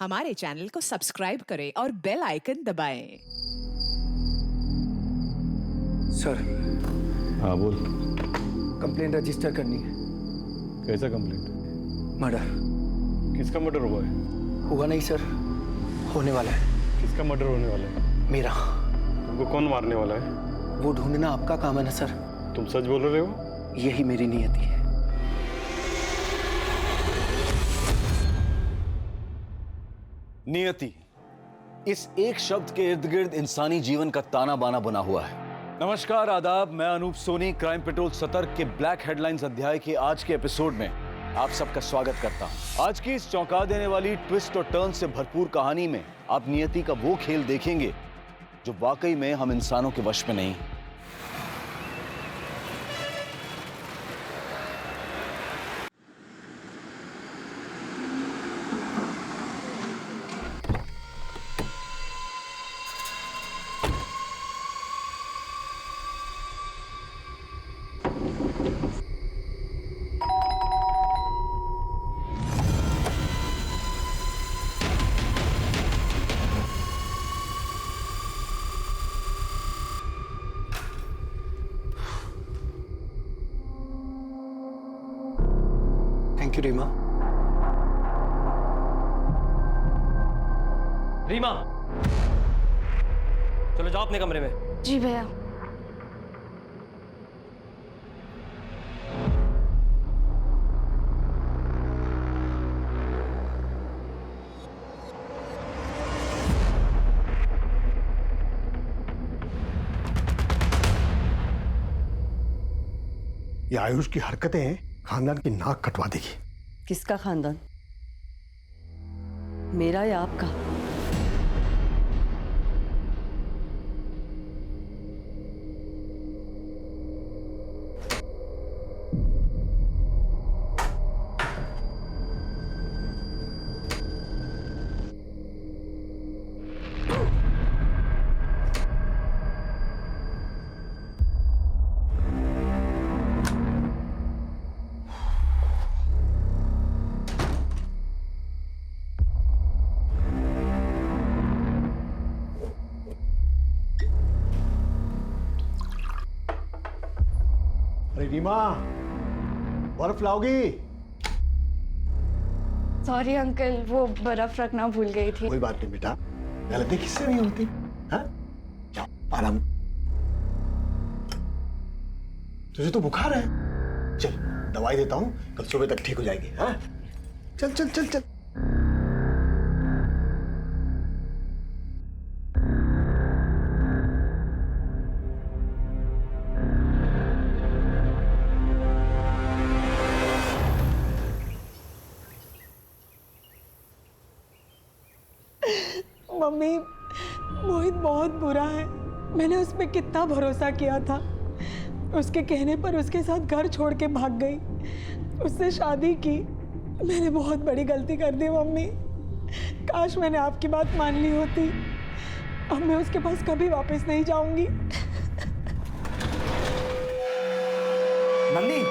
हमारे चैनल को सब्सक्राइब करें और बेल आइकन दबाएं। सर, हाँ बोल। कंप्लेंट रजिस्टर करनी है। कैसा कंप्लेंट? मर्डर। किसका मर्डर हुआ है? हुआ नहीं सर, होने वाला है। किसका मर्डर होने वाला है? मेरा। तुमको कौन मारने वाला है? वो ढूंढना आपका काम है ना सर। तुम सच बोल रहे हो? यही मेरी नियति है। नियति, इस एक शब्द के इर्द गिर्द इंसानी जीवन का ताना बाना बना हुआ है। नमस्कार, आदाब, मैं अनूप सोनी क्राइम पेट्रोल सतर्क के ब्लैक हेडलाइंस अध्याय के आज के एपिसोड में आप सबका स्वागत करता हूं। आज की इस चौंका देने वाली ट्विस्ट और टर्न से भरपूर कहानी में आप नियति का वो खेल देखेंगे जो वाकई में हम इंसानों के वश में नहीं। Thank you Reema. रीमा, चलो जाओ अपने कमरे में। जी भैया। ये आयुष की हरकतें खानदान की नाक कटवा देगी। किसका खानदान? मेरा या आपका? अरे रीमा, बर्फ लाओगी? सॉरी अंकल, वो बर्फ रखना भूल गई थी। कोई बात नहीं बेटा, गलती किससे नहीं होती। हाँ, जाओ आराम। तुझे तो बुखार है, चल दवाई देता हूँ, कल सुबह तक ठीक हो जाएगी। हाँ, चल चल चल चल। मम्मी, मोहित बहुत बुरा है। मैंने उस पर कितना भरोसा किया था। उसके कहने पर उसके साथ घर छोड़ के भाग गई, उससे शादी की। मैंने बहुत बड़ी गलती कर दी मम्मी। काश मैंने आपकी बात मान ली होती। अब मैं उसके पास कभी वापस नहीं जाऊंगी। नंदी,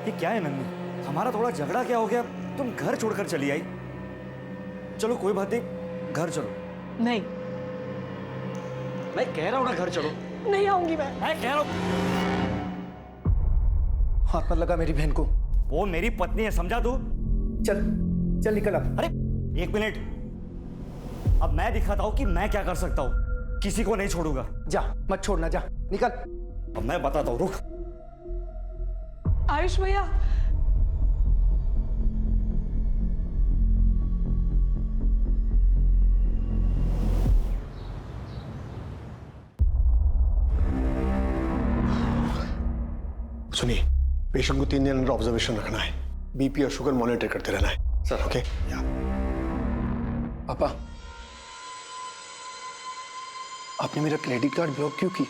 ये क्या है नंदी? हमारा थोड़ा झगड़ा क्या हो गया, तुम घर छोड़कर चली आई। चलो कोई बात नहीं, घर चलो। नहीं, मैं कह रहा हूं ना, घर चलो। नहीं आऊंगी मैं कह रहा हूं। हाथ मत लगा मेरी बहन को। वो मेरी पत्नी है, समझा तू? चल चल निकल अब। अरे एक मिनट, अब मैं दिखाता हूं कि मैं क्या कर सकता हूं। किसी को नहीं छोड़ूंगा। जा, मत छोड़ना, जा निकल। अब मैं बताता हूं, रुक। आयुष भैया, सुनिए, पेशेंट को 3 दिन अंडर ऑब्जर्वेशन रखना है। बीपी और शुगर मॉनिटर करते रहना है सर। ओके या पापा, आपने मेरा क्रेडिट कार्ड ब्लॉक क्यों की?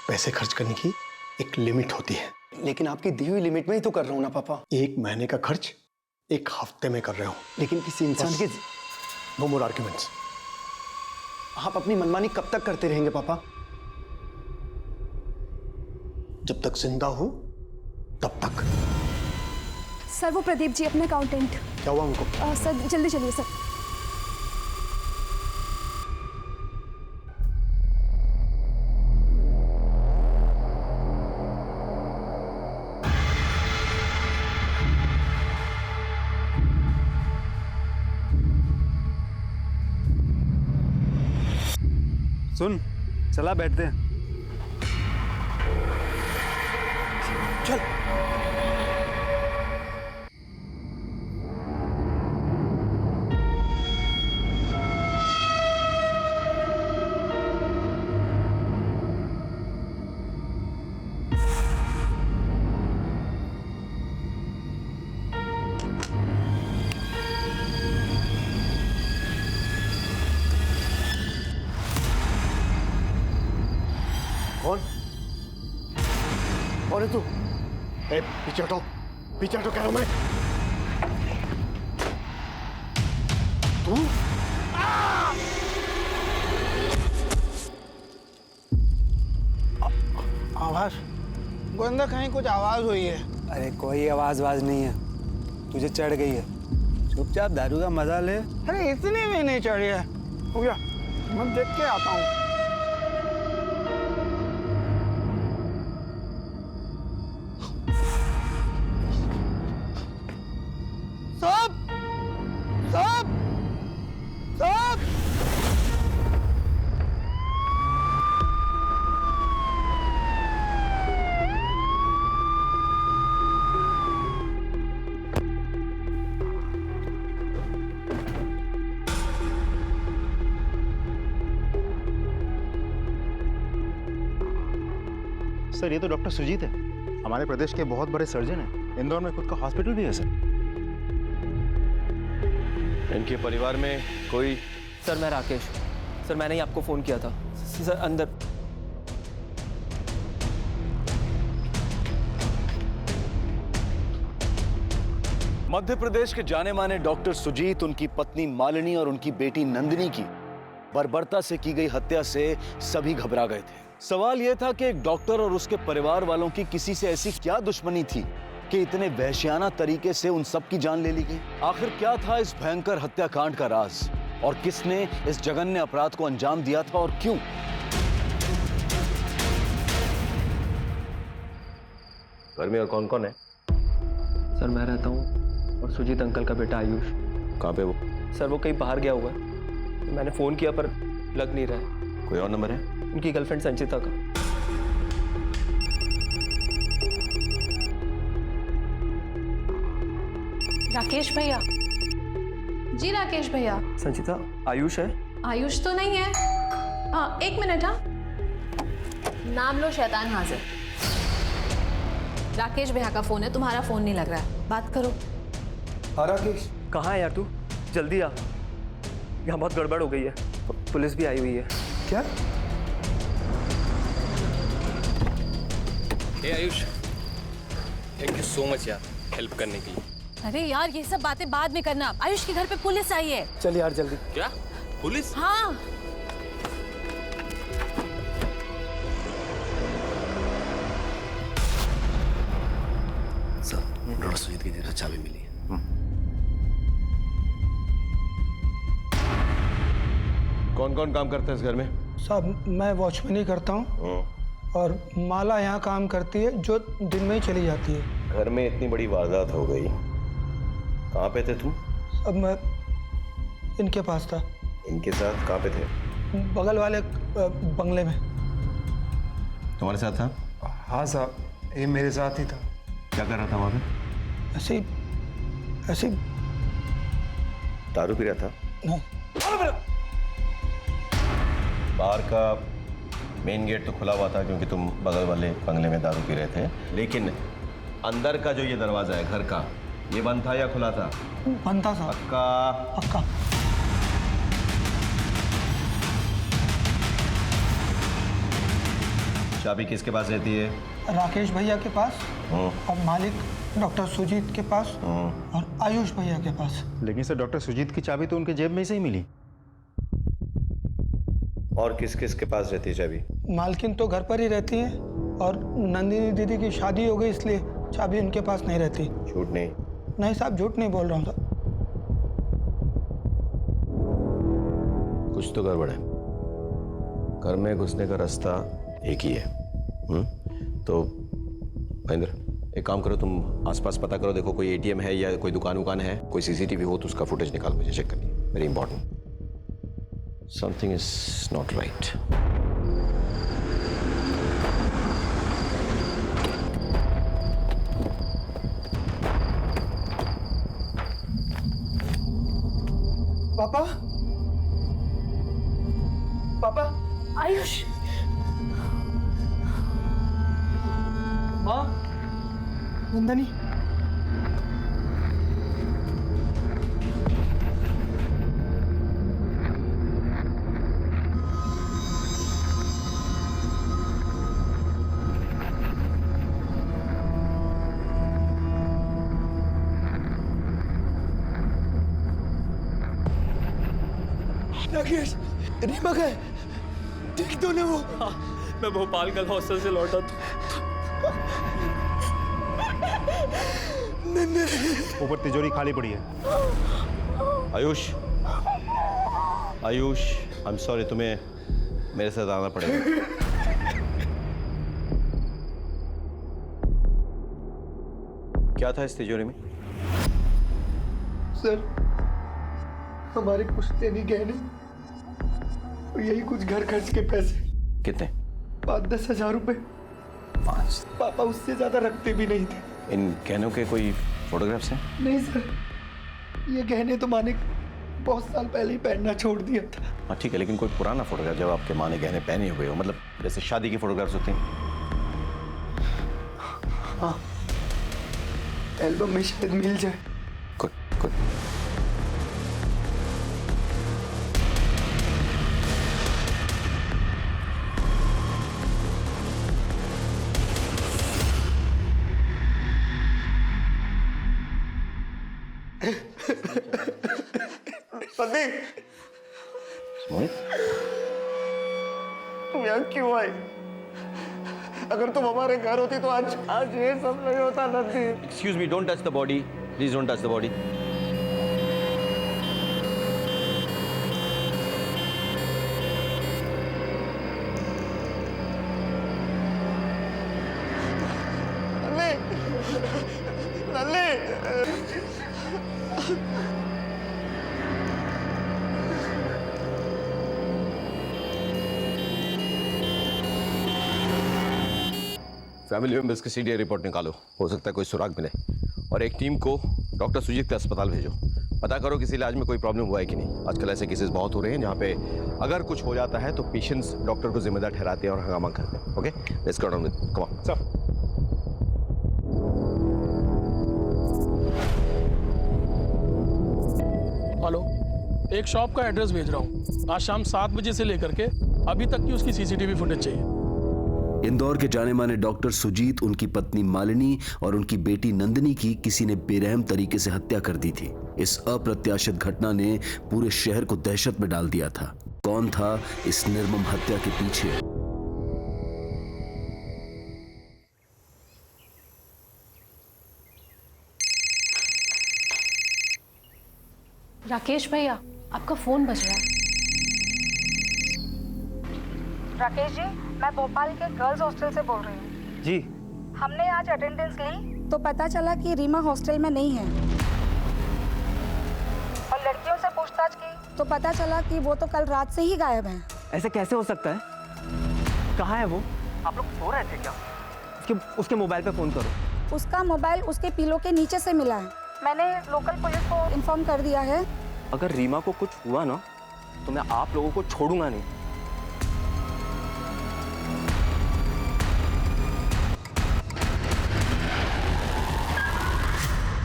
पैसे खर्च करने की एक लिमिट होती है। लेकिन आपकी दी हुई लिमिट में ही तो कर रहा हूं ना पापा। 1 महीने का खर्च 1 हफ्ते में कर रहे हो। लेकिन किसी इंसान के नो मोर आर्ग्यूमेंट्स। आप अपनी मनमानी कब तक करते रहेंगे पापा? जब तक जिंदा हूं तब तक। सर वो प्रदीप जी अपने अकाउंटेंट। क्या हुआ उनको? सर जल्दी चलिए सर। सुन, चला बैठते हैं। चल। कौन? कौन है तू? ए, पीछे हटो, पीछे हटो कह रहा हूं मैं। तू? आवाज गोविंदा, कहीं कुछ आवाज हुई है? अरे कोई आवाज वाज नहीं है, तुझे चढ़ गई है। चुपचाप दारू का मजा ले। अरे इतनी भी नहीं चढ़ी है। हो गया, मैं देख के आता हूँ। सब सब सब सर, ये तो डॉक्टर सुजीत है, हमारे प्रदेश के बहुत बड़े सर्जन हैं। इंदौर में खुद का हॉस्पिटल भी है सर। इनके परिवार में कोई? सर मैं राकेश, सर मैंने ही आपको फ़ोन किया था। सर अंदर। मध्य प्रदेश के जाने माने डॉक्टर सुजीत, उनकी पत्नी मालिनी और उनकी बेटी नंदिनी की बर्बरता से की गई हत्या से सभी घबरा गए थे। सवाल यह था कि एक डॉक्टर और उसके परिवार वालों की किसी से ऐसी क्या दुश्मनी थी कि इतने वहशियाना तरीके से उन सब की जान ले ली गई। आखिर क्या था इस भयंकर हत्याकांड का राज, और किसने इस जघन्य अपराध को अंजाम दिया था और क्यों? घर में और कौन कौन है? सर मैं रहता हूँ और सुजीत अंकल का बेटा आयुष। कहाँ पे वो? सर वो कहीं बाहर गया हुआ है, मैंने फ़ोन किया पर लग नहीं रहा है। कोई और नंबर है? उनकी गर्लफ्रेंड संचिता का। राकेश भैया। जी राकेश भैया। संचिता, आयुष है? आयुष तो नहीं है। हाँ एक मिनट। हाँ नाम लो, शैतान हाजिर। राकेश भैया का फोन है, तुम्हारा फोन नहीं लग रहा है, बात करो। हाँ राकेश। कहाँ है यार तू? जल्दी आ, यहाँ बहुत गड़बड़ हो गई है, पुलिस भी आई हुई है। क्या? Hey Ayush, thank you so much यार हेल्प करने के लिए। अरे यार ये सब बातें बाद में करना, आयुष के घर पे पुलिस आई है। चल यार जल्दी। क्या पुलिस? हाँ सर, डॉक्टर सुजीत की तरफ चाबी मिली है। कौन कौन काम करता है इस घर में? साहब मैं वॉचमैन ही करता हूँ और माला यहाँ काम करती है जो दिन में ही चली जाती है। घर में इतनी बड़ी वारदात हो गई, कहाँ पे थे तुम? अब मैं इनके पास था। इनके साथ कहाँ पे थे? बगल वाले बंगले में। तुम्हारे साथ था? हाँ साहब, ये मेरे साथ ही था। क्या कर रहा था वहाँ पे? ऐसे दारू पी रहा था? नहीं। बाहर का मेन गेट तो खुला हुआ था क्योंकि तुम बगल वाले बंगले में दारू पी रहे थे, लेकिन अंदर का जो ये दरवाजा है घर का, ये बंद था या खुला था? बंद था साहब। पक्का? पक्का। चाबी किसके पास रहती है? राकेश भैया के पास और मालिक डॉक्टर सुजीत के पास और आयुष भैया के पास। लेकिन सर, डॉक्टर सुजीत की चाबी तो उनके जेब में से ही मिली। और किस किस के पास रहती है चाबी? मालकिन तो घर पर ही रहती है और नंदिनी दीदी की शादी हो गई इसलिए चाबी उनके पास नहीं रहती। झूठ नहीं। नहीं साहब, झूठ नहीं बोल रहा हूँ सर। कुछ तो गड़बड़ है। घर में घुसने का रास्ता एक ही है। तो महेंद्र, एक काम करो, तुम आसपास पता करो, देखो कोई एटीएम है या कोई दुकान है, कोई सीसीटीवी हो तो उसका फुटेज निकाल, मुझे चेक करनी है, very important. Something is not right. पापा, पापा, आयुष, माँ, नंदनी, राकेश, रीमा गए, ठीक तो नहीं वो? हाँ, मैं भोपाल कल हॉस्टल से लौटा था। ऊपर तिजोरी खाली पड़ी है। Ayush, Ayush, I am sorry, तुम्हें मेरे साथ आना पड़ेगा। क्या था इस तिजोरी में? सर, हमारे पुश्तैनी गहने और यही कुछ घर खर्च के पैसे। कितने? 5-10 हज़ार रुपए। पापा उससे ज्यादा रखते भी नहीं थे। इन गहनों के कोई फोटोग्राफ्स हैं? नहीं सर, ये गहने तो माँ ने बहुत साल पहले ही पहनना छोड़ दिया था। हाँ ठीक है, लेकिन कोई पुराना फोटोग्राफ जब आपके माँ ने गहने पहने हुए हो, मतलब जैसे शादी की फोटोग्राफ्स होती हैं। हाँ, एल्बम में शायद मिल जाए। Good good. संदीप, मोहित, तुम यहाँ क्यों आई? अगर तुम हमारे घर होती तो आज ये सब नहीं होता। Nandi, excuse me, don't touch the body, please don't touch the body. Family members की सीडीआई रिपोर्ट निकालो, हो सकता है कोई सुराग मिले। और एक टीम को डॉक्टर सुजीत के अस्पताल भेजो, पता करो किसी इलाज में कोई प्रॉब्लम हुआ है कि नहीं। आजकल ऐसे केसेस बहुत हो रहे हैं जहाँ पे अगर कुछ हो जाता है तो पेशेंट्स डॉक्टर को जिम्मेदार ठहराते हैं और हंगामा करते हैं। Okay, let's go down with, come on sir. Hello, एक शॉप का एड्रेस भेज रहा हूँ। आज शाम 7 बजे से लेकर के अभी तक की उसकी सीसीटीवी फुटेज चाहिए। इंदौर के जाने माने डॉक्टर सुजीत, उनकी पत्नी मालिनी और उनकी बेटी नंदिनी की किसी ने बेरहम तरीके से हत्या कर दी थी। इस अप्रत्याशित घटना ने पूरे शहर को दहशत में डाल दिया था। कौन था इस निर्मम हत्या के पीछे? राकेश भैया, आपका फोन बज रहा है। राकेश जी, मैं भोपाल के गर्ल्स हॉस्टल से बोल रही हूँ। जी। हमने आज अटेंडेंस ली तो पता चला कि रीमा हॉस्टल में नहीं है, और लड़कियों से पूछताछ की तो पता चला कि वो तो कल रात से ही गायब है। ऐसे कैसे हो सकता है? कहाँ है वो? आप लोग सो रहे थे क्या? उसके मोबाइल पे फोन करो। उसका मोबाइल उसके पिलो के नीचे से मिला है। मैंने लोकल पुलिस को इन्फॉर्म कर दिया है। अगर रीमा को कुछ हुआ ना तो मैं आप लोगों को छोड़ूंगा नहीं।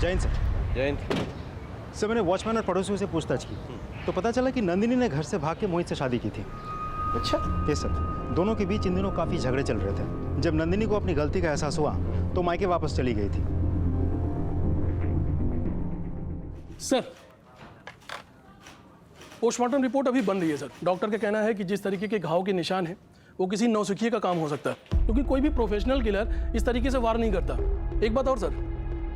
जैन सर। जैन सर, मैंने वॉचमैन और पड़ोसियों से पूछताछ की तो पता चला कि नंदिनी ने घर से भाग के मोहित से शादी की थी। अच्छा? ये सर, दोनों के बीच इन दिनों काफ़ी झगड़े चल रहे थे। जब नंदिनी को अपनी गलती का एहसास हुआ तो मायके वापस चली गई थी। सर, पोस्टमार्टम रिपोर्ट अभी बन रही है सर। डॉक्टर का कहना है कि जिस तरीके के घाव के निशान हैं वो किसी नौसिखिए का काम हो सकता है, क्योंकि कोई भी प्रोफेशनल किलर इस तरीके से वार नहीं करता। एक बात और सर,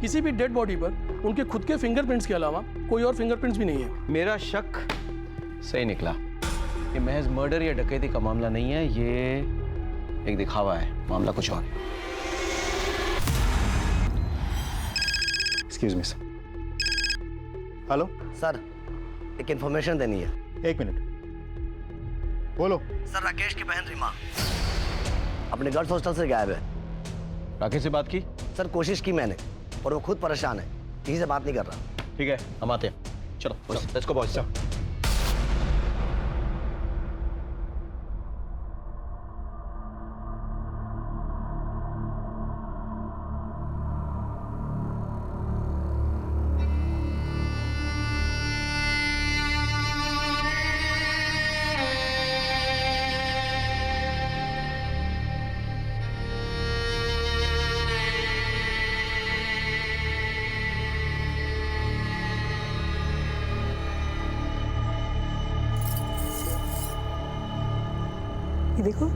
किसी भी डेड बॉडी पर उनके खुद के फिंगरप्रिंट्स के अलावा कोई और फिंगरप्रिंट्स भी नहीं है। मेरा शक सही निकला। ये महज मर्डर या डकैती का मामला नहीं है, ये एक दिखावा है, मामला कुछ और। Excuse me sir. Hello sir, एक इंफॉर्मेशन देनी है। एक मिनट, बोलो। सर, राकेश की बहन रीमा अपने गर्ल्स हॉस्टल से गायब है। राकेश से बात की? सर, कोशिश की मैंने, और वो खुद परेशान है, किसी से बात नहीं कर रहा। ठीक है, हम आते हैं। चलो लेट्स गो बॉयज। ये देखो,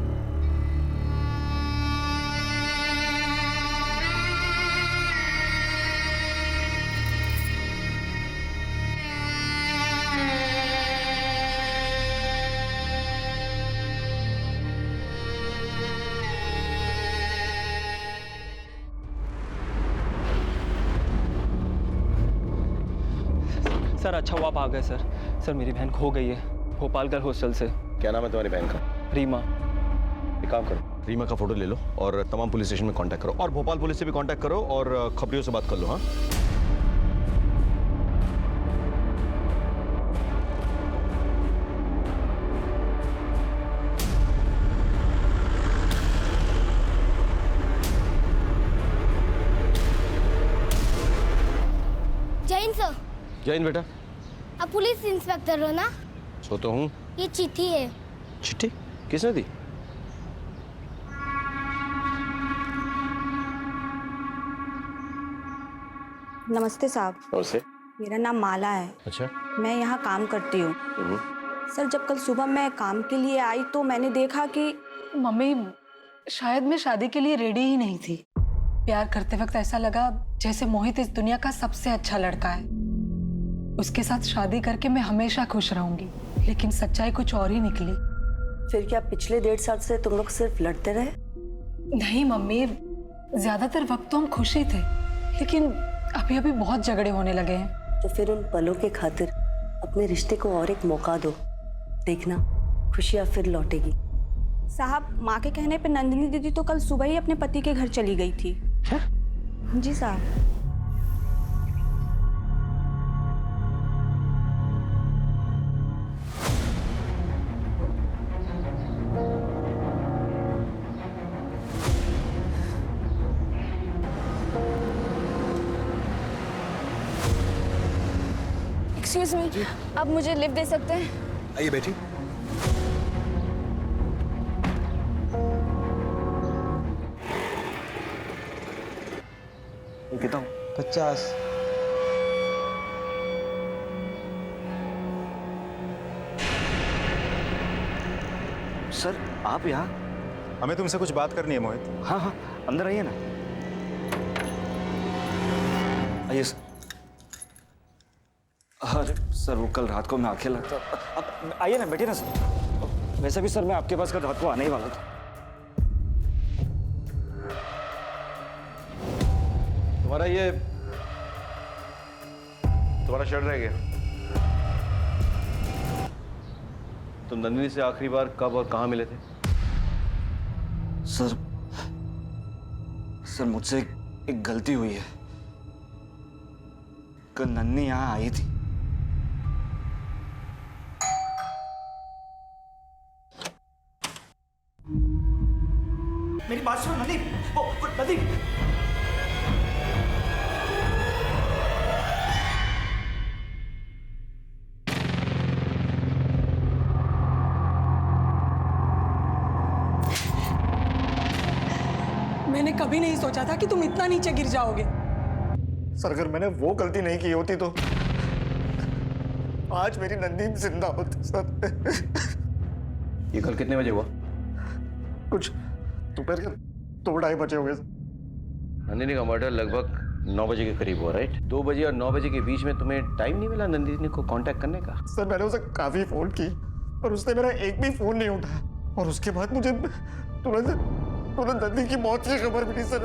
सर, अच्छा हुआ आप आ गए। सर मेरी बहन खो गई है भोपाल गर्ल हॉस्टल से। क्या नाम है तुम्हारी बहन का? रीमा। एक काम करो, रीमा का फोटो ले लो और तमाम पुलिस स्टेशन में कांटेक्ट करो, और भोपाल पुलिस से भी कांटेक्ट करो और खबरियों से बात कर लो। हाँ, जैन सर। जैन बेटा। आप पुलिस इंस्पेक्टर हो ना? सो तो हूँ। ये चिट्ठी है। चिट्ठी किसने दी? नमस्ते साहब। नमस्ते। मेरा नाम माला है। अच्छा। मैं यहाँ काम करती हूँ। सर, जब कल सुबह मैं काम के लिए आई तो मैंने देखा कि मम्मी, शायद मैं शादी के लिए रेडी ही नहीं थी। प्यार करते वक्त ऐसा लगा जैसे मोहित इस दुनिया का सबसे अच्छा लड़का है। उसके साथ शादी करके मैं हमेशा खुश रहूंगी, लेकिन सच्चाई कुछ और ही निकली। फिर क्या पिछले 1.5 साल से तुम लोग सिर्फ लड़ते रहे? नहीं मम्मी, ज्यादातर वक्त तो हम खुश ही थे, लेकिन अभी अभी बहुत झगड़े होने लगे हैं। तो फिर उन पलों के खातिर अपने रिश्ते को और एक मौका दो, देखना खुशियाँ फिर लौटेगी। साहब, माँ के कहने पे नंदिनी दीदी तो कल सुबह ही अपने पति के घर चली गई थी। जी साहब। एक्सक्यूज मी, आप मुझे लिफ्ट दे सकते हैं? आइए बैठिए। कितना? 50। सर, आप यहाँ? हमें तुमसे कुछ बात करनी है मोहित। हाँ हाँ, अंदर आइए ना। आइए सर। अरे सर, वो कल रात को मैं अकेला था। आप आइए ना, बैठिए ना सर। वैसे भी सर, मैं आपके पास कल रात को आने ही वाला था। तुम्हारा शर्ट रह गया। तुम नंदिनी से आखिरी बार कब और कहाँ मिले थे? सर मुझसे एक गलती हुई है। कल नन्नी यहाँ आई थी। मेरी बात सुनो नन्नी। ओ नन्नी। मैंने कभी नहीं सोचा था कि तुम इतना नीचे गिर जाओगे। सर, अगर मैंने वो गलती नहीं की होती तो आज मेरी नंदी जिंदा होती। सर, ये कल कितने बजे हुआ? कुछ दोपहर के 2-2:30 बजे हुए। नंदिनी का मर्डर लगभग 9 बजे के करीब हुआ, राइट? 2 बजे और 9 बजे के बीच में तुम्हें टाइम नहीं मिला नंदिनी को कांटेक्ट करने का? सर मैंने उसे काफी फोन की पर उसने मेरा एक भी फोन नहीं उठाया और उसके बाद मुझे तुरंत नंदिनी की मौत की खबर मिली सर।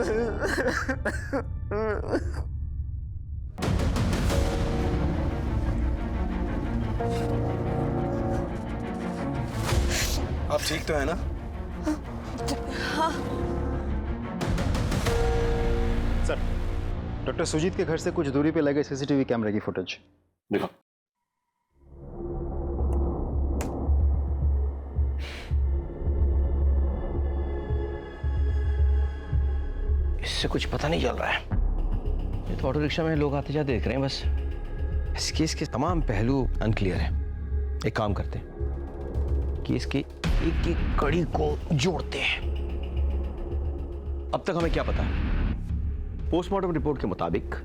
आप ठीक तो है ना? हाँ। सर, डॉक्टर सुजीत के घर से कुछ दूरी पे लगे सीसीटीवी कैमरे की फुटेज देखो। इससे कुछ पता नहीं चल रहा है। ये तो ऑटो रिक्शा में लोग आते जाते देख रहे हैं बस। इस केस के तमाम पहलू अनक्लियर है। एक काम करते हैं कि इसकी एक एक कड़ी को जोड़ते हैं। अब तक हमें क्या पता है? पोस्टमार्टम रिपोर्ट के मुताबिक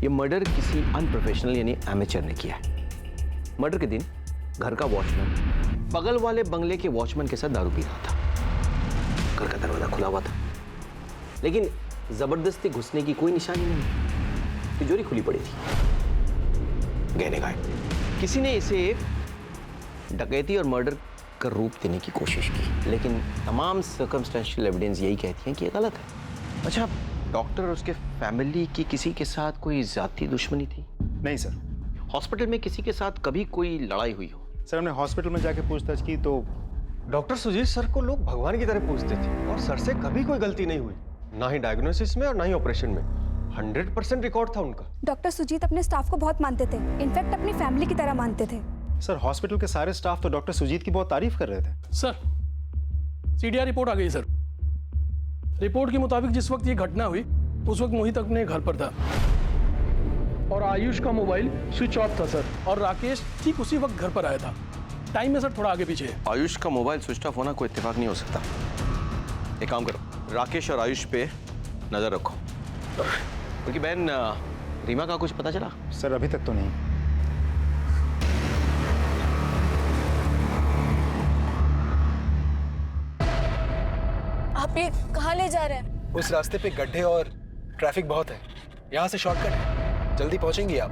ये मर्डर किसी अनप्रोफेशनल यानी एमेचर ने किया है। मर्डर के दिन घर का वॉचमैन बगल वाले बंगले के वॉचमैन के साथ दारू पी रहा था। घर का दरवाजा खुला हुआ था, लेकिन जबरदस्ती घुसने की कोई निशानी नहीं। तिजोरी खुली पड़ी थी, गहने गायब। किसी ने इसे डकैती और मर्डर का रूप देने की कोशिश की, लेकिन तमाम सर्कमस्टेंशियल एविडेंस यही कहती हैं कि ये गलत है। अच्छा, डॉक्टर और उसके फैमिली की किसी के साथ कोई जाती दुश्मनी थी? नहीं सर। हॉस्पिटल में किसी के साथ कभी कोई लड़ाई हुई हो? सर, हमने हॉस्पिटल में जाके पूछताछ की तो डॉक्टर सुजीत सर को लोग भगवान की तरह पूछते थे और सर से कभी कोई गलती नहीं हुई, ना ही डायग्नोसिस में और ना ही ऑपरेशन में। 100% रिकॉर्ड था उनका। डॉक्टर सुजीत अपने स्टाफ को बहुत मानते थे, इनफैक्ट अपनी फैमिली की तरह मानते थे। सर, हॉस्पिटल के सारे स्टाफ तो डॉक्टर सुजीत की बहुत तारीफ कर रहे थे। सर, सीडीआर रिपोर्ट आ गई सर। रिपोर्ट के मुताबिक जिस वक्त ये घटना हुई उस वक्त मोहित अपने घर पर था और आयुष का मोबाइल स्विच ऑफ था सर, और राकेश ठीक उसी वक्त घर पर आया था। टाइम में सर थोड़ा आगे पीछे है। आयुष का मोबाइल स्विच ऑफ होना कोई इत्तेफाक नहीं हो सकता। एक काम करो, राकेश और आयुष पे नजर रखो। उनकी बहन रीमा का कुछ पता चला? सर, अभी तक तो नहीं। आप ये कहाँ ले जा रहे हैं? उस रास्ते पे गड्ढे और ट्रैफिक बहुत है, यहाँ से शॉर्टकट है, जल्दी पहुंचेंगे आप।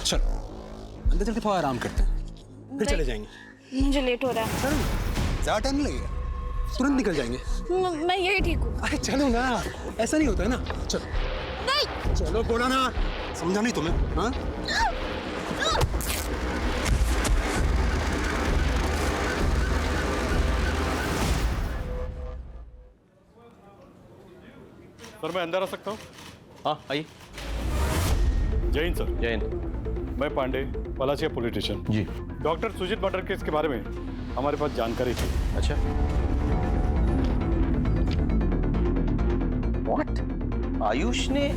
चलो अंदर चल के थोड़ा आराम करते हैं, फिर चले जाएंगे। मुझे लेट हो रहा है। ज्यादा टाइम नहीं लगेगा, तुरंत निकल जाएंगे। मैं यही ठीक हूँ। अरे चलो ना, ऐसा नहीं होता है ना। चलो नहीं। चलो बोला ना, समझा नहीं तुम्हें? हाँ? सर, मैं अंदर आ सकता हूँ? हाँ आइए। जय हिंद सर। जय हिंद। मैं पांडे, पलाशिया पुलिस स्टेशन। जी। डॉक्टर सुजीत मर्डर केस के बारे में हमारे पास जानकारी थी। अच्छा, व्हाट? आयुष ने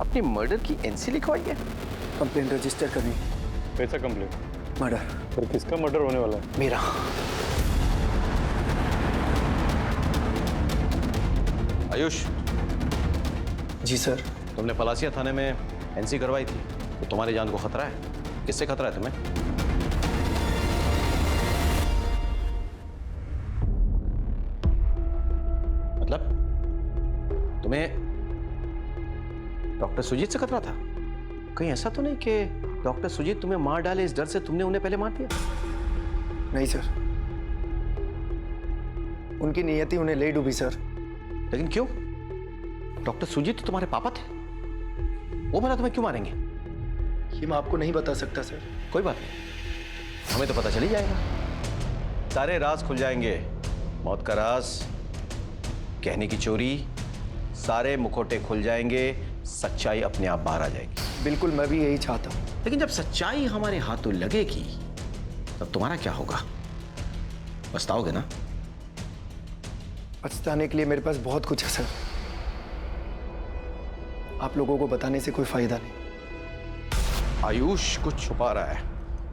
अपनी मर्डर की एनसी लिखवाई है? कंप्लेंट रजिस्टर करनी। कैसा कंप्लेंट? मर्डर। पर किसका मर्डर होने वाला है? मेरा। आयुष। जी सर। तुमने पलासिया थाने में एनसी करवाई थी, तो तुम्हारी जान को खतरा है। किससे खतरा है तुम्हें? मतलब तुम्हें डॉक्टर सुजीत से खतरा था? कहीं ऐसा तो नहीं कि डॉक्टर सुजीत तुम्हें मार डाले, इस डर से तुमने उन्हें पहले मार दिया? नहीं सर, उनकी नियति उन्हें ले डूबी सर। लेकिन क्यों? डॉक्टर सुजीत तो तुम्हारे पापा थे, वो भला तुम्हें क्यों मारेंगे? ये मैं आपको नहीं बता सकता सर। कोई बात नहीं, हमें तो पता चल ही जाएगा। सारे राज खुल जाएंगे। मौत का राज, कहने की चोरी, सारे मुखौटे खुल जाएंगे, सच्चाई अपने आप बाहर आ जाएगी। बिल्कुल, मैं भी यही चाहता हूँ। लेकिन जब सच्चाई हमारे हाथों लगेगी तब तुम्हारा क्या होगा? पछताओगे ना? पछताने के लिए मेरे पास बहुत कुछ है सर। आप लोगों को बताने से कोई फायदा नहीं। आयुष कुछ छुपा रहा है।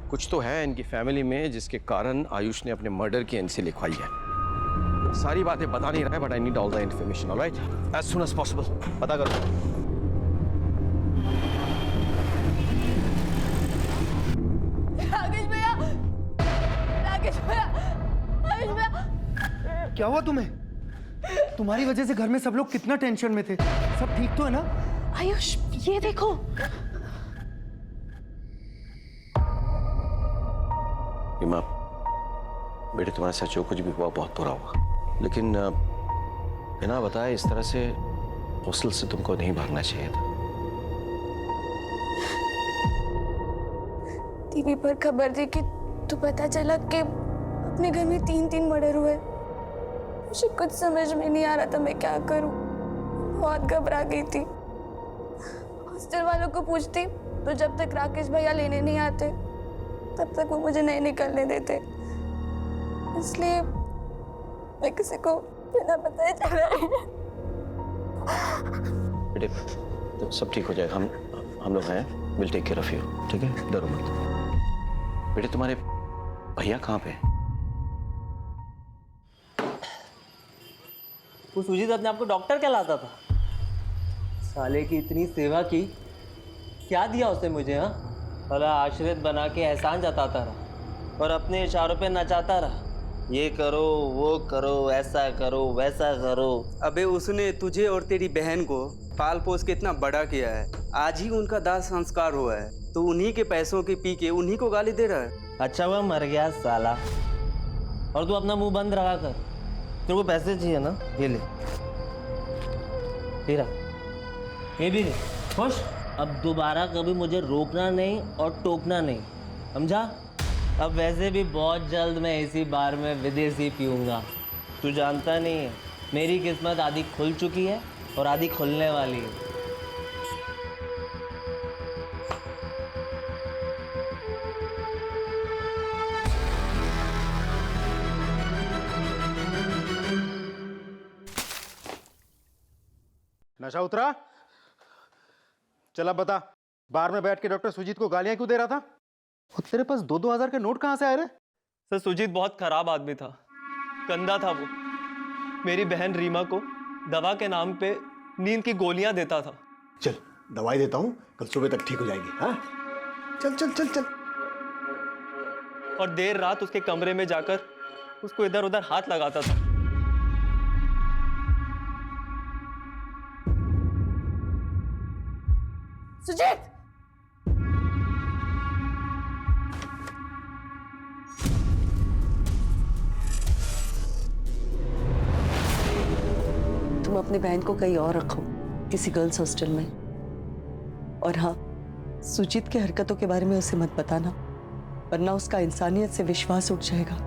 कुछ तो है इनकी फैमिली में जिसके कारण आयुष ने अपने मर्डर की एनसी लिखवाई है। सारी बातें बता नहीं रहा है, but I need all the information, alright? As soon as possible पता करो। राकेश भैया, राकेश भैया, राकेश भैया। क्या हुआ तुम्हें? तुम्हारी वजह से घर में सब लोग कितना टेंशन में थे। सब ठीक तो है ना? आयुष, ये देखो। रीमा, बेटे तुम्हारे साथ जो कुछ भी हुआ बहुत बुरा हुआ, लेकिन बिना बताए इस तरह से हॉस्टल से तुमको नहीं भागना चाहिए था। टीवी पर खबर देखी तो पता चला कि अपने घर में 3 मर्डर हुए। मुझे कुछ समझ में नहीं आ रहा था मैं क्या करूं। बहुत घबरा गई थी। हॉस्टल वालों को पूछती तो जब तक राकेश भैया लेने नहीं आते तब तक वो मुझे नहीं निकलने देते। इसलिए मैं किसी को बिना बताए चला रही। बेटे तो सब ठीक हो जाएगा, हम लोग हैं, will take care of you, ठीक है? डरो मत। बेटे तुम्हारे भैया कहाँ पे हैं? वो सुजीत अपने आप को डॉक्टर कहलाता था। साले की इतनी सेवा की, क्या दिया उसने मुझे? हाँ, भला आश्रित बना के एहसान जताता रहा और अपने इशारों पे नचाता रहा। ये करो, वो करो, ऐसा करो, वैसा करो। अबे उसने तुझे और तेरी बहन को पाल पोस के इतना बड़ा किया है, आज ही उनका दाह संस्कार हुआ है, तो उन्हीं के पैसों के पी के उन्हीं को गाली दे रहा है। अच्छा हुआ मर गया साला। और तू अपना मुंह बंद रखा कर। तेरे को पैसे चाहिए ना, ये ले, तेरा ये भी ले, खुश। अब दोबारा कभी मुझे रोकना नहीं और टोकना नहीं, समझा? अब वैसे भी बहुत जल्द मैं इसी बार में विदेशी पीऊँगा। तू जानता नहीं है, मेरी किस्मत आधी खुल चुकी है और आधी खुलने वाली है। नशा उतरा? चला बता, बार में बैठ के डॉक्टर सुजीत को गालियां क्यों दे रहा था? और तेरे पास 2-2 हजार के नोट कहां से आए रे? सर सुजीत बहुत खराब आदमी था, गंदा था वो। मेरी बहन रीमा को दवा के नाम पे नींद की गोलियां देता था। चल दवाई देता हूं, कल सुबह तक ठीक हो जाएगी। हाँ चल चल चल चल। और देर रात उसके कमरे में जाकर उसको इधर उधर हाथ लगाता था। सुजीत! तुम अपनी बहन को कहीं और रखो, किसी गर्ल्स हॉस्टल में। और हाँ, सुजीत की हरकतों के बारे में उसे मत बताना, वरना उसका इंसानियत से विश्वास उठ जाएगा।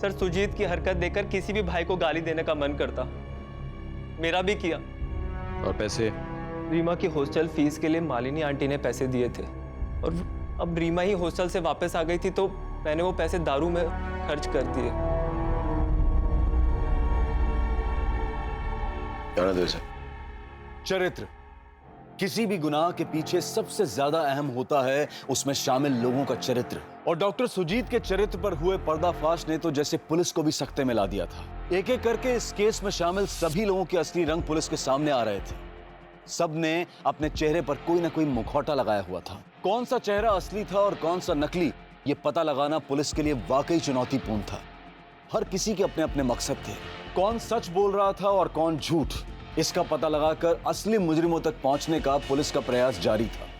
सर सुजीत की हरकत देखकर किसी भी भाई को गाली देने का मन करता, मेरा भी किया। और पैसे? रीमा की हॉस्टल फीस के लिए मालिनी आंटी ने पैसे दिए थे, और अब रीमा ही हॉस्टल से वापस आ गई थी तो मैंने वो पैसे दारू में खर्च कर दिए। चरित्र, किसी भी गुनाह के पीछे सबसे ज्यादा अहम होता है उसमें शामिल लोगों का चरित्र। और डॉक्टर सुजीत के चरित्र पर हुए पर्दाफाश ने तो जैसे पुलिस को भी सकते में ला दिया था। एक एक करके इस केस में शामिल सभी लोगों के असली रंग पुलिस के सामने आ रहे थे। सब ने अपने चेहरे पर कोई ना कोई मुखौटा लगाया हुआ था। कौन सा चेहरा असली था और कौन सा नकली, ये पता लगाना पुलिस के लिए वाकई चुनौतीपूर्ण था। हर किसी के अपने अपने मकसद थे। कौन सच बोल रहा था और कौन झूठ, इसका पता लगाकर असली मुजरिमों तक पहुंचने का पुलिस का प्रयास जारी था।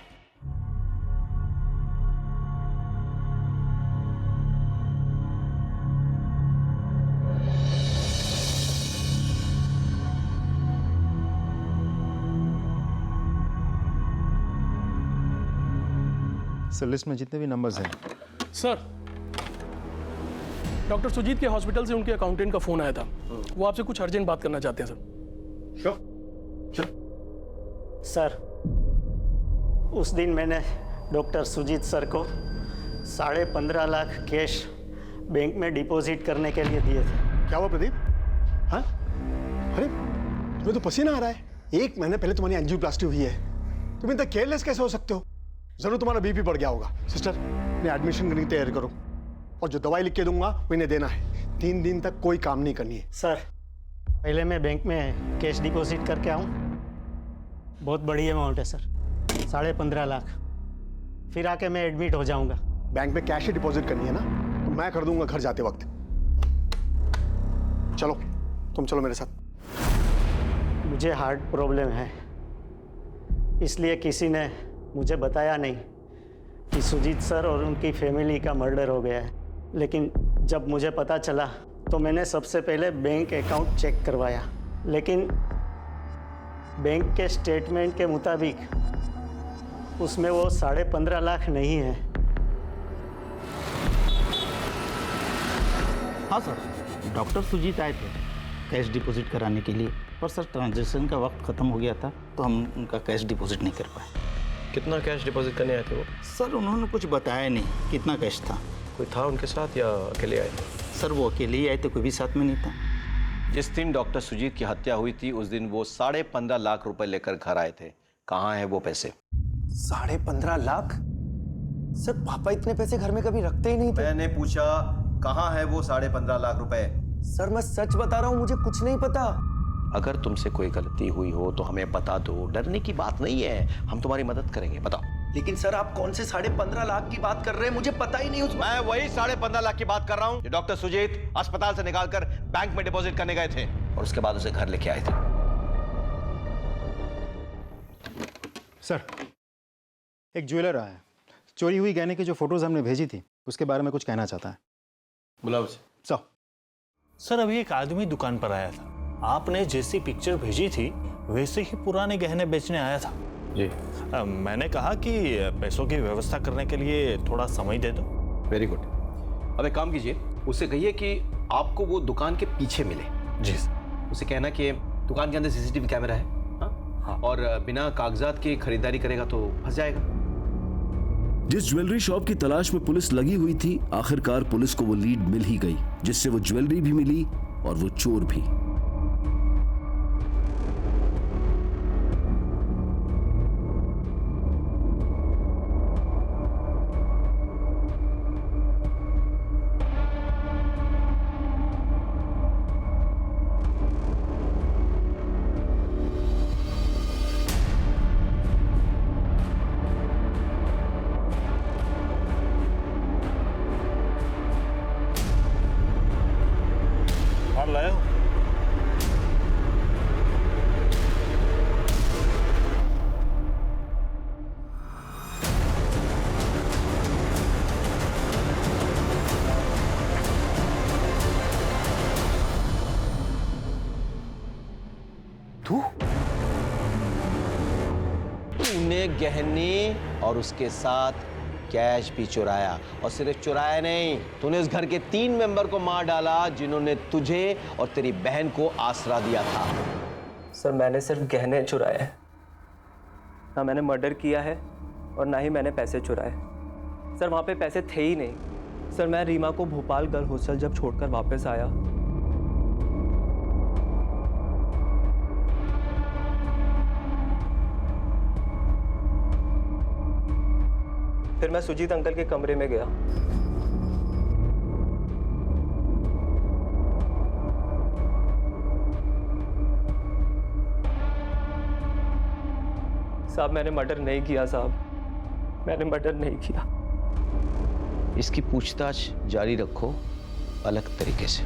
सर लिस्ट में जितने भी नंबर्स हैं। सर, डॉक्टर सुजीत के हॉस्पिटल से उनके अकाउंटेंट का फोन आया था। वो आपसे कुछ अर्जेंट बात करना चाहते हैं सर। सर, उस दिन मैंने डॉक्टर सुजीत सर को 15.5 लाख कैश बैंक में डिपॉजिट करने के लिए दिए थे। क्या हुआ प्रदीप? हाँ अरे तुम्हें तो पसीना आ रहा है। 1 महीने पहले तुम्हारी एंजियोप्लास्टी हुई है, तुम इतना केयरलेस कैसे हो सकते हो? जरूर तुम्हारा बीपी बढ़ गया होगा। सिस्टर, मैं एडमिशन करने की तैयारी करो और जो दवाई लिख के दूंगा वो इन्हें देना है। 3 दिन तक कोई काम नहीं करनी है। सर पहले मैं बैंक में कैश डिपॉजिट करके आऊँ। बहुत बड़ी अमाउंट है सर, 15.5 लाख। फिर आके मैं एडमिट हो जाऊंगा। बैंक में कैश ही डिपॉजिट करनी है ना, तो मैं कर दूंगा घर जाते वक्त। चलो तुम चलो मेरे साथ। मुझे हार्ट प्रॉब्लम है, इसलिए किसी ने मुझे बताया नहीं कि सुजीत सर और उनकी फैमिली का मर्डर हो गया है। लेकिन जब मुझे पता चला तो मैंने सबसे पहले बैंक अकाउंट चेक करवाया, लेकिन बैंक के स्टेटमेंट के मुताबिक उसमें वो 15.5 लाख नहीं है। हाँ सर, डॉक्टर सुजीत आए थे कैश डिपॉजिट कराने के लिए, पर सर ट्रांजैक्शन का वक्त ख़त्म हो गया था तो हम उनका कैश डिपॉजिट नहीं कर पाए। कितना कैश डिपॉजिट करने आए थे वो? सर उन्होंने कुछ बताया नहीं कितना कैश था। कोई था उनके साथ या अकेले आए थे? सर वो अकेले ही आए थे, कोई भी साथ में नहीं था। जिस दिन डॉक्टर सुजीत की हत्या हुई थी उस दिन वो 15.5 लाख रुपए लेकर घर आए थे। कहाँ है वो पैसे? 15.5 लाख? सर पापा इतने पैसे घर में कभी रखते ही नहीं थे। मैंने पूछा कहाँ है वो 15.5 लाख रुपए? सर मैं सच बता रहा हूँ, मुझे कुछ नहीं पता। अगर तुमसे कोई गलती हुई हो तो हमें बता दो, डरने की बात नहीं है, हम तुम्हारी मदद करेंगे। बताओ। लेकिन सर आप कौन से 15.5 लाख की बात कर रहे हैं? मुझे पता ही नहीं। मैं वही 15.5 लाख की बात कर रहा हूँ जो डॉक्टर सुजीत अस्पताल से निकालकर बैंक में डिपॉजिट करने गए थे और उसके बाद उसे घर लेके आए थे। सर एक ज्वेलर आया है, चोरी हुई गहने की जो फोटोज हमने भेजी थी उसके बारे में कुछ कहना चाहता है। बुलाओ उसे। सर अभी एक आदमी दुकान पर आया था, आपने जैसी पिक्चर भेजी थी वैसे ही पुराने गहने बेचने आया था जी। मैंने कहा कि पैसों की व्यवस्था करने के लिए थोड़ा समय दे दो। Very good. अब एक काम कीजिए, उससे कहिए कि आपको वो दुकान के पीछे मिले। जी। उसे कहना कि दुकान के अंदर सीसीटीवी कैमरा है। हाँ? और बिना कागजात की खरीदारी करेगा तो फंस जाएगा। जिस ज्वेलरी शॉप की तलाश में पुलिस लगी हुई थी, आखिरकार पुलिस को वो लीड मिल ही गई, जिससे वो ज्वेलरी भी मिली और वो चोर भी। लाए हो? तूने गहने और उसके साथ कैश भी चुराया, और सिर्फ चुराया नहीं, तूने उस घर के 3 मेंबर को मार डाला जिन्होंने तुझे और तेरी बहन को आसरा दिया था। सर मैंने सिर्फ गहने चुराए हैं, ना मैंने मर्डर किया है और ना ही मैंने पैसे चुराए। सर वहाँ पे पैसे थे ही नहीं। सर मैं रीमा को भोपाल गर्ल हॉस्टल जब छोड़कर वापस आया, फिर मैं सुजीत अंकल के कमरे में गया। साहब मैंने मर्डर नहीं किया साहब, मैंने मर्डर नहीं किया। इसकी पूछताछ जारी रखो अलग तरीके से।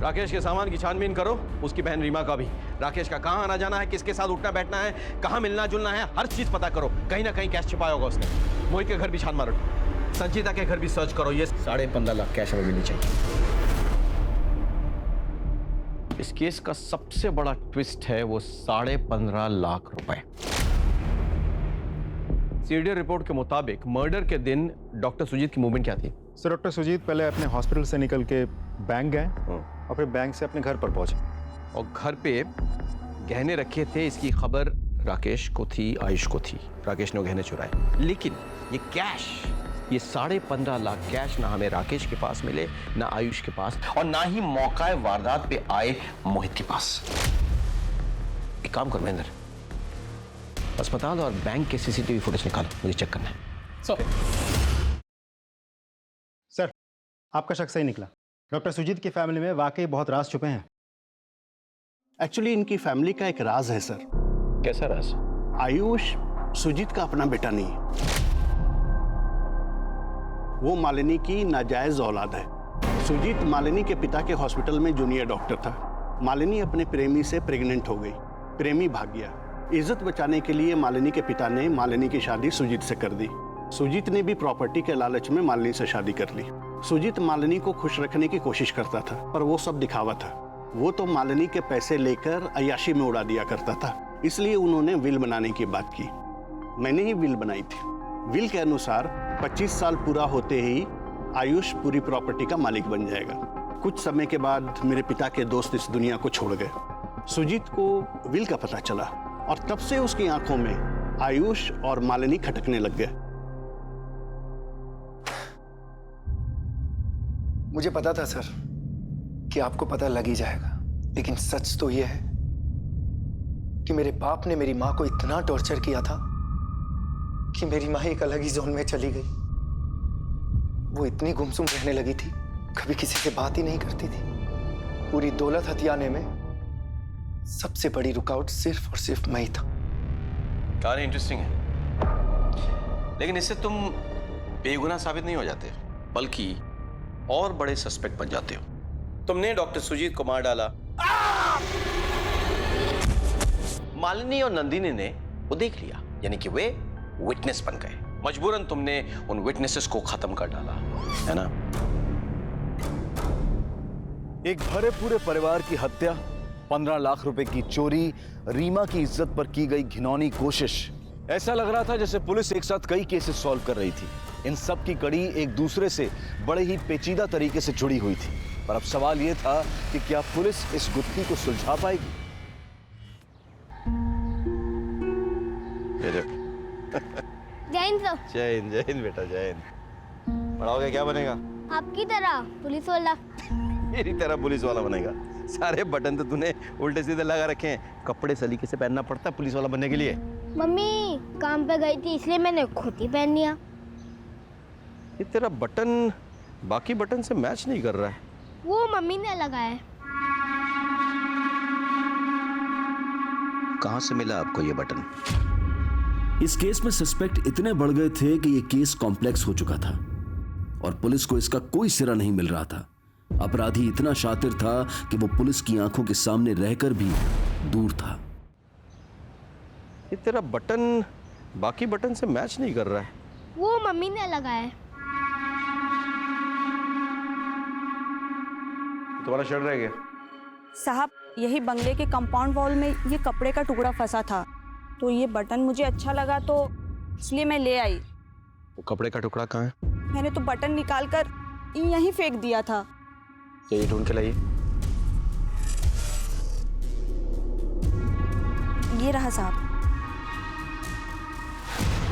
राकेश के सामान की छानबीन करो, उसकी बहन रीमा का भी। राकेश का कहाँ आना जाना है, किसके साथ उठना बैठना है, कहाँ मिलना जुलना है, हर चीज पता करो। कहीं ना कहीं कैश छिपाया होगा उसने। मोहित के घर भी छान मारो, संचिता के घर भी सर्च करो। ये 15.5 लाख कैश हमें मिलनी चाहिए। इस केस का सबसे बड़ा ट्विस्ट है वो 15.5 लाख रुपए। सीडीआर रिपोर्ट के मुताबिक मर्डर के दिन डॉक्टर सुजीत की मूवमेंट क्या थी? सर डॉक्टर सुजीत पहले अपने हॉस्पिटल से निकल के बैंक गए और फिर बैंक से अपने घर पर पहुंचे, और घर पे गहने रखे थे। इसकी खबर राकेश को थी, आयुष को थी। राकेश ने गहने चुराए, लेकिन ये कैश, ये 15.5 लाख कैश ना हमें राकेश के पास मिले, ना आयुष के पास, और ना ही मौका वारदात पे आए मोहित के पास। एक काम करो महेंद्र, अस्पताल और बैंक के सीसीटीवी फुटेज निकालो, मुझे चेक करना है। सर आपका शक सही निकला। डॉक्टर सुजीत की फैमिली में वाकई बहुत राज छुपे हैं। एक्चुअली इनकी फैमिली का एक राज है सर। कैसा राज? आयुष सुजीत का अपना बेटा नहीं है, वो मालिनी की नाजायज औलाद है। सुजीत मालिनी के पिता के हॉस्पिटल में जूनियर डॉक्टर था। मालिनी अपने प्रेमी से प्रेग्नेंट हो गई, प्रेमी भाग गया। इज्जत बचाने के लिए मालिनी के पिता ने मालिनी की शादी सुजीत से कर दी। सुजीत ने भी प्रॉपर्टी के लालच में मालिनी से शादी कर ली। सुजीत मालिनी को खुश रखने की कोशिश करता था, पर वो सब दिखावा था। वो तो मालिनी के पैसे लेकर अय्याशी में उड़ा दिया करता था, इसलिए उन्होंने विल बनाने की बात की। मैंने ही विल बनाई थी। विल के अनुसार 25 साल पूरा होते ही आयुष पूरी प्रॉपर्टी का मालिक बन जाएगा। कुछ समय के बाद मेरे पिता के दोस्त इस दुनिया को छोड़ गए। सुजीत को विल का पता चला और तब से उसकी आंखों में आयुष और मालिनी खटकने लग गए। मुझे पता था सर कि आपको पता लग ही जाएगा, लेकिन सच तो यह है कि मेरे बाप ने मेरी मां को इतना टॉर्चर किया था कि मेरी मां एक अलग ही जोन में चली गई। वो इतनी गुमसुम रहने लगी थी, कभी किसी से बात ही नहीं करती थी। पूरी दौलत हथियाने में सबसे बड़ी रुकावट सिर्फ और सिर्फ मैं ही था। कहानी इंटरेस्टिंग है, लेकिन इससे तुम बेगुनाह साबित नहीं हो जाते, बल्कि और बड़े सस्पेक्ट बन जाते हो। तुमने डॉक्टर सुजीत को मार डाला। मालिनी और नंदिनी ने वो देख लिया, यानी कि वे विटनेस बन गए। मजबूरन तुमने उन विटनेसेस को खत्म कर डाला, है ना? एक भरे पूरे परिवार की हत्या, 15 लाख रुपए की चोरी, रीमा की इज्जत पर की गई घिनौनी कोशिश। ऐसा लग रहा था जैसे पुलिस एक साथ कई केसेस सॉल्व कर रही थी। इन सब की कड़ी एक दूसरे से बड़े ही पेचीदा तरीके से जुड़ी हुई थी। पर अब सवाल यह था कि क्या पुलिस इस गुत्थी को सुलझा पाएगी? जय हिंद बेटा, जय हिंद। बड़ा हो गया क्या बनेगा? आपकी तरह पुलिस वाला। मेरी तरह पुलिस वाला बनेगा? सारे बटन तो तूने उल्टे सीधे लगा रखे हैं। कपड़े सलीके से पहनना पड़ता है पुलिस वाला बनने के लिए। मम्मी काम पे गई थी इसलिए मैंने खुद ही पहन लिया। ये तेरा बटन बाकी बटन से मैच नहीं कर रहा है। वो मम्मी ने लगाया है। कहाँ से मिला आपको ये बटन? इस केस में सस्पेक्ट इतने बढ़ गए थे कि ये केस कॉम्प्लेक्स हो चुका था और पुलिस को इसका कोई सिरा नहीं मिल रहा था। अपराधी इतना शातिर था कि वो पुलिस की आंखों के सामने रहकर भी दूर था। ये तेरा बटन बाकी बटन से मैच नहीं कर रहा है। वो मम्मी ने लगाया है। तुम्हारा शर्ट रह गया। साहब, यही बंगले के कंपाउंड वॉल में ये कपड़े का टुकड़ा फंसा था, तो ये बटन मुझे अच्छा लगा तो इसलिए मैं ले आई। वो कपड़े का टुकड़ा कहाँ है? मैंने तो बटन निकाल कर यहीं फेंक दिया था। ये ढूंढ के लाइए। ये रहा साहब।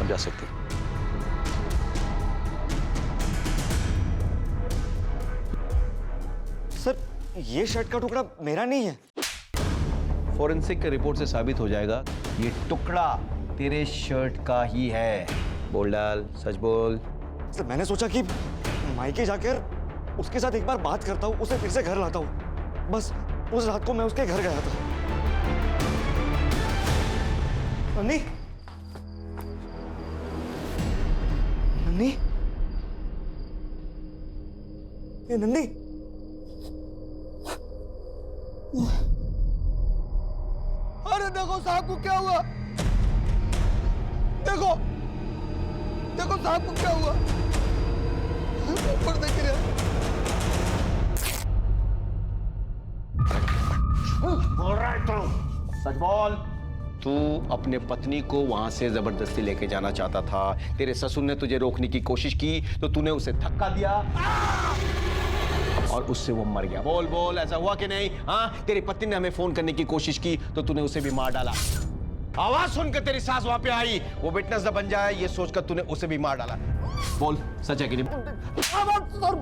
अब जा सकते हैं। सर, ये शर्ट का टुकड़ा मेरा नहीं है। फॉरेंसिक के रिपोर्ट से साबित हो जाएगा ये टुकड़ा तेरे शर्ट का ही है। बोल डाल, सच बोल। सर, मैंने सोचा कि मायके जाकर उसके साथ एक बार बात करता हूँ, उसे फिर से घर लाता हूँ। बस उस रात को मैं उसके घर गया था। नन्नी, नन्नी, ये नन्नी, अरे देखो साहब को क्या हुआ, देखो देखो साहब को क्या हुआ, ऊपर देख रहे। बोल रहा है तू, सच बोल। तू अपने पत्नी को वहां से जबरदस्ती लेके जाना चाहता था। तेरे ससुर ने तुझे रोकने की कोशिश की तो तूने उसे धक्का दिया और उससे वो मर गया। बोल बोल, ऐसा हुआ कि नहीं? हाँ, तेरी पत्नी ने हमें फोन करने की कोशिश की तो तूने उसे भी मार डाला। आवाज सुनकर तेरी सास वहां पे आई, वो विटनेस न बन जाए ये सोचकर तूने उसे भी मार डाला। बोल, सच है कि नहीं? सर,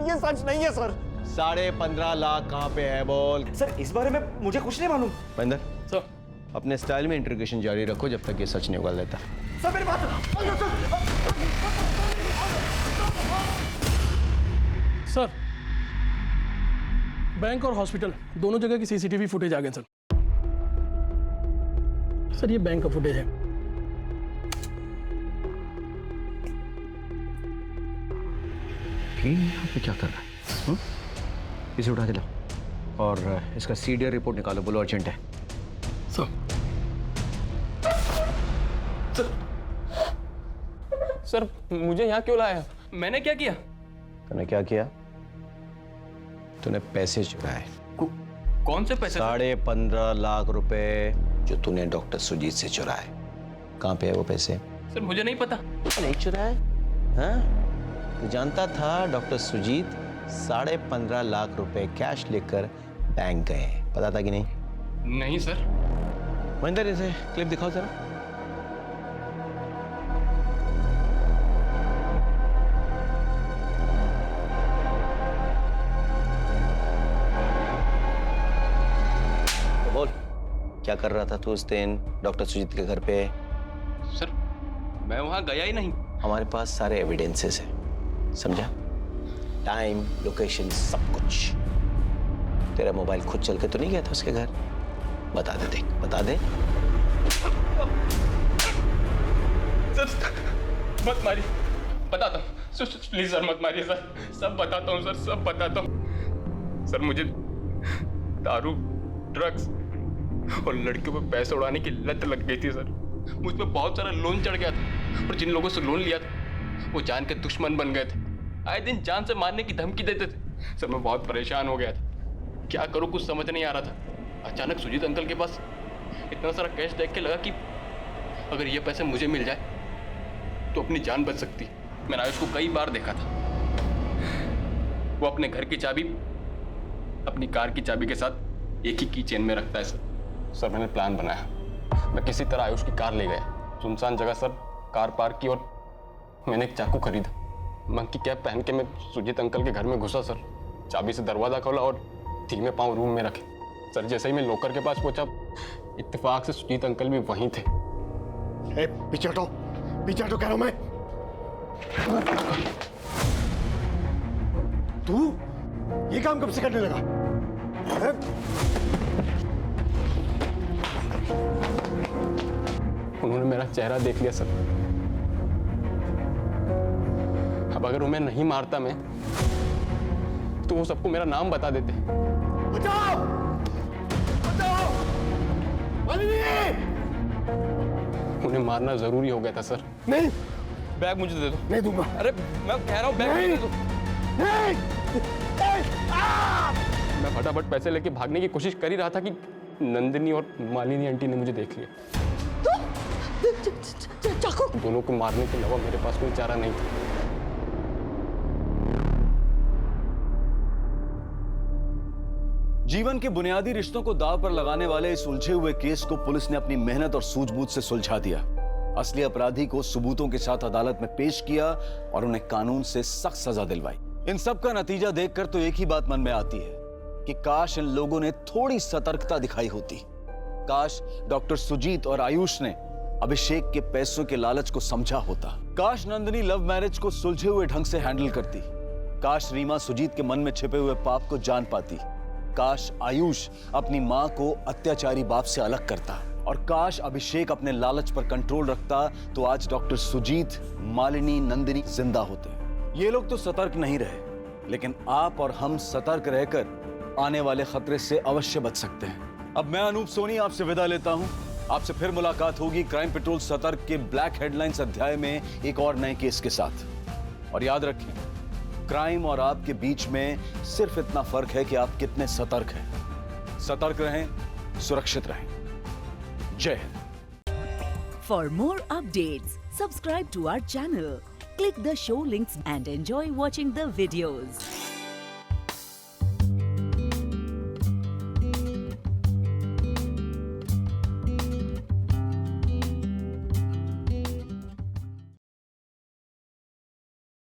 ये सच नहीं है सर। 15.5 लाख कहाँ पे है? बोल। सर, इस बारे में मुझे कुछ नहीं मालूम। महेंद्र, सर, अपने स्टाइल में इंट्रोगेशन जारी रखो जब तक ये सच नहीं उगल लेता। सर, मेरी बात। सर, बैंक और हॉस्पिटल दोनों जगह की सीसीटीवी फुटेज आ गए सर। सर ये बैंक का फुटेज है। यहाँ पे क्या कर रहा है? इसे उठा के लाओ और इसका सीडीआर रिपोर्ट निकालो, बोलो अर्जेंट है। सर मुझे यहाँ क्यों लाया? मैंने क्या किया? तूने क्या किया? तूने पैसे चुराए। कौन से पैसे? 15.5 लाख रुपए जो तूने डॉक्टर सुजीत से चुराए। कहाँ पे है वो पैसे? सर मुझे नहीं पता। नहीं चुराए? हाँ? तू जानता था डॉक्टर सुजीत 15.5 लाख रुपए कैश लेकर बैंक गए, पता था कि नहीं? नहीं सर। महेंद्र इसे क्लिप दिखाओ जरा। बोल क्या कर रहा था तू उस दिन डॉक्टर सुजीत के घर पे? सर मैं वहां गया ही नहीं। हमारे पास सारे एविडेंसेस हैं, समझा? टाइम, लोकेशन, सब कुछ। तेरा मोबाइल खुद चल के तो नहीं गया था उसके घर? बता दे, देख बता दे। सर मत मारिए, बताता हूँ। प्लीज सर मत मारिए सर, सब बताता हूँ सर, सब बताता हूँ। सर मुझे दारू, ड्रग्स और लड़कियों पे पैसे उड़ाने की लत लग गई थी सर। मुझ पे बहुत सारा लोन चढ़ गया था और जिन लोगों से लोन लिया था वो जान के दुश्मन बन गए थे। आए दिन जान से मारने की धमकी देते थे। सर मैं बहुत परेशान हो गया था, क्या करूँ कुछ समझ नहीं आ रहा था। अचानक सुजीत अंकल के पास इतना सारा कैश देख के लगा कि अगर ये पैसे मुझे मिल जाए तो अपनी जान बच सकती। मैंने आयुष को कई बार देखा था, वो अपने घर की चाबी अपनी कार की चाबी के साथ एक ही की चेन में रखता है सर। मैंने प्लान बनाया, मैं किसी तरह आयुष की कार ले गया, सुनसान जगह सर कार पार्क की और मैंने एक चाकू खरीदा। मंग की कैप पहन के मैं सुजीत अंकल के घर में घुसा सर, चाबी से दरवाजा खोला और धीमे पांव रूम में रखे। सर जैसे ही मैं लॉकर के पास पहुंचा, इत्तेफाक से सुजीत अंकल भी वहीं थे। पीछे हटो कह रहा हूं मैं। तू ये काम कब से करने लगा? उन्होंने मेरा चेहरा देख लिया सर। अब अगर उन्हें नहीं मारता मैं तो वो सबको मेरा नाम बता देते। बचाओ! बचाओ! उन्हें मारना जरूरी हो गया था सर। नहीं, बैग मुझे दे दो। नहीं दूंगा। अरे मैं कह रहा हूँ बैग मुझे दे दो। मैं फटाफट पैसे लेके भागने की कोशिश कर ही रहा था कि नंदिनी और मालिनी आंटी ने मुझे देख लिया। दोनों को मारने के अलावा मेरे पास कोई चारा नहीं था। जीवन के बुनियादी रिश्तों को दांव पर लगाने वाले इस उलझे हुए केस को पुलिस ने अपनी मेहनत और सूझबूझ से सुलझा दिया। असली अपराधी को सबूतों के साथ अदालत में पेश किया और उन्हें कानून से सख्त सजा दिलवाई। इन सब का नतीजा देखकर तो एक ही बात मन में आती है कि काश इन लोगों ने थोड़ी सतर्कता दिखाई होती। काश डॉक्टर सुजीत और आयुष ने अभिषेक के पैसों के लालच को समझा होता। काश नंदिनी लव मैरिज को सुलझे हुए ढंग से हैंडल करती। काश रीमा सुजीत के मन में छिपे हुए पाप को जान पाती। काश आयुष अपनी मां को अत्याचारी बाप से अलग करता और काश अभिषेक अपने लालच पर कंट्रोल रखता तो आज डॉक्टर सुजीत, मालिनी, नंदिनी जिंदा होते। ये लोग तो सतर्क नहीं रहे, लेकिन आप और हम सतर्क रहकर आने वाले खतरे से अवश्य बच सकते हैं। अब मैं अनूप सोनी आपसे विदा लेता हूं। आपसे फिर मुलाकात होगी क्राइम पेट्रोल सतर्क के ब्लैक हेडलाइंस अध्याय में एक और नए केस के साथ। और याद रखें, क्राइम और आपके बीच में सिर्फ इतना फर्क है कि आप कितने सतर्क हैं। सतर्क रहें, सुरक्षित रहें। जय Hind. For more updates, subscribe to our channel, click the show links and enjoy watching the videos.